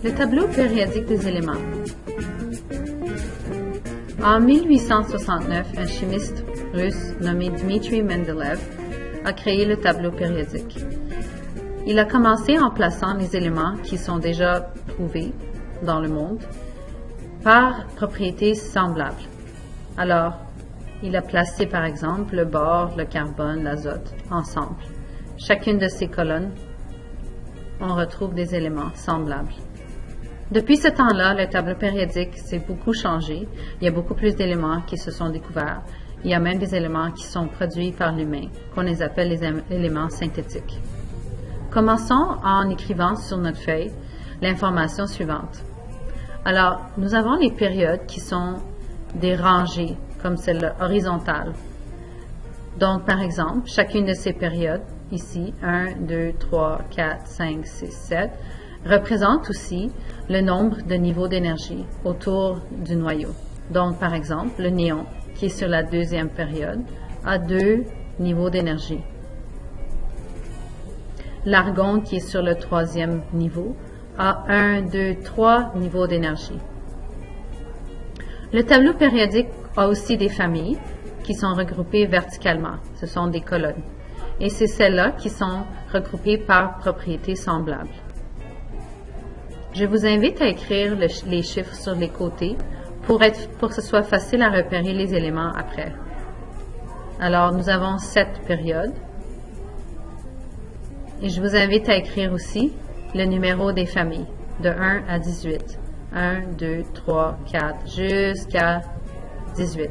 Le tableau périodique des éléments. En 1869, un chimiste russe nommé Dmitri Mendeleev a créé le tableau périodique. Il a commencé en plaçant les éléments qui sont déjà trouvés dans le monde par propriétés semblables. Alors, il a placé par exemple le bore, le carbone, l'azote ensemble. Chacune de ces colonnes, on retrouve des éléments semblables. Depuis ce temps-là, le tableau périodique s'est beaucoup changé. Il y a beaucoup plus d'éléments qui se sont découverts. Il y a même des éléments qui sont produits par l'humain, qu'on les appelle les éléments synthétiques. Commençons en écrivant sur notre feuille l'information suivante. Alors, nous avons les périodes qui sont des rangées, comme celle horizontale. Donc, par exemple, chacune de ces périodes, ici, 1, 2, 3, 4, 5, 6, 7, représente aussi le nombre de niveaux d'énergie autour du noyau. Donc, par exemple, le néon, qui est sur la deuxième période, a 2 niveaux d'énergie. L'argon, qui est sur le troisième niveau, a 1, 2, 3 niveaux d'énergie. Le tableau périodique a aussi des familles qui sont regroupées verticalement. Ce sont des colonnes. Et c'est celles-là qui sont regroupées par propriétés semblables. Je vous invite à écrire les chiffres sur les côtés pour que ce soit facile à repérer les éléments après. Alors, nous avons 7 périodes. Et je vous invite à écrire aussi le numéro des familles, de 1 à 18. 1, 2, 3, 4, jusqu'à 18.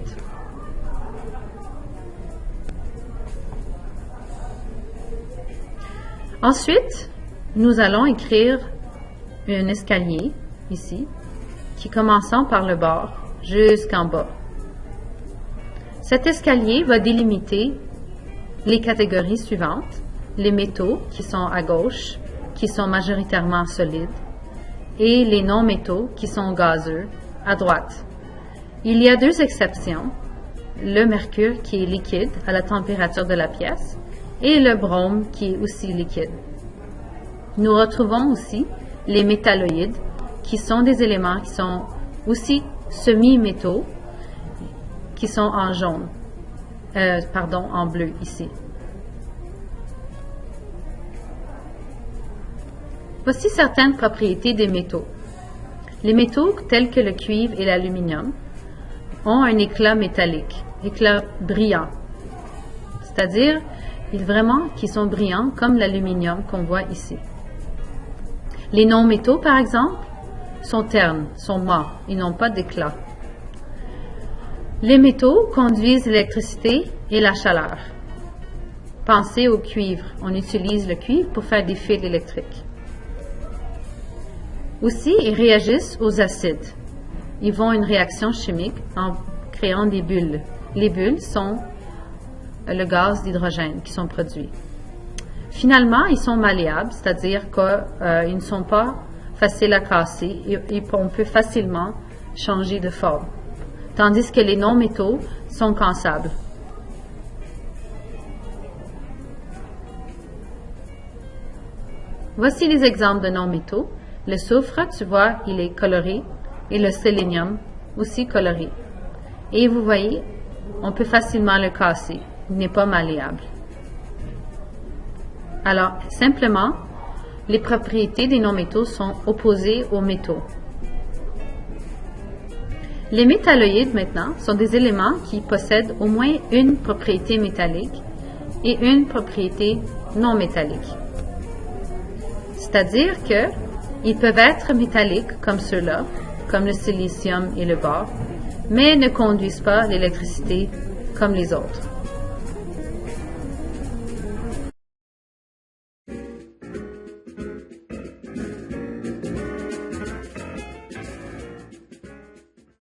Ensuite, nous allons écrire un escalier, ici, qui commençant par le bord jusqu'en bas. Cet escalier va délimiter les catégories suivantes, les métaux qui sont à gauche, qui sont majoritairement solides, et les non-métaux qui sont gazeux à droite. Il y a 2 exceptions, le mercure qui est liquide à la température de la pièce et le brome qui est aussi liquide. Nous retrouvons aussi les métalloïdes qui sont des éléments qui sont aussi semi-métaux qui sont en jaune, en bleu ici. Voici certaines propriétés des métaux. Les métaux tels que le cuivre et l'aluminium ont un éclat métallique, éclat brillant. C'est-à-dire, qu'ils sont brillants comme l'aluminium qu'on voit ici. Les non-métaux, par exemple, sont ternes, sont morts, ils n'ont pas d'éclat. Les métaux conduisent l'électricité et la chaleur. Pensez au cuivre. On utilise le cuivre pour faire des fils électriques. Aussi, ils réagissent aux acides. Ils vont à une réaction chimique en créant des bulles. Les bulles sont le gaz d'hydrogène qui sont produits. Finalement, ils sont malléables, c'est-à-dire qu'ils ne sont pas faciles à casser et on peut facilement changer de forme, tandis que les non-métaux sont cassables. Voici les exemples de non-métaux. Le soufre, tu vois, il est coloré, et le sélénium aussi coloré. Et vous voyez, on peut facilement le casser, il n'est pas malléable. Alors, simplement, les propriétés des non-métaux sont opposées aux métaux. Les métalloïdes, maintenant, sont des éléments qui possèdent au moins une propriété métallique et une propriété non métallique. C'est-à-dire qu'ils peuvent être métalliques comme ceux-là, comme le silicium et le bore, mais ne conduisent pas l'électricité comme les autres.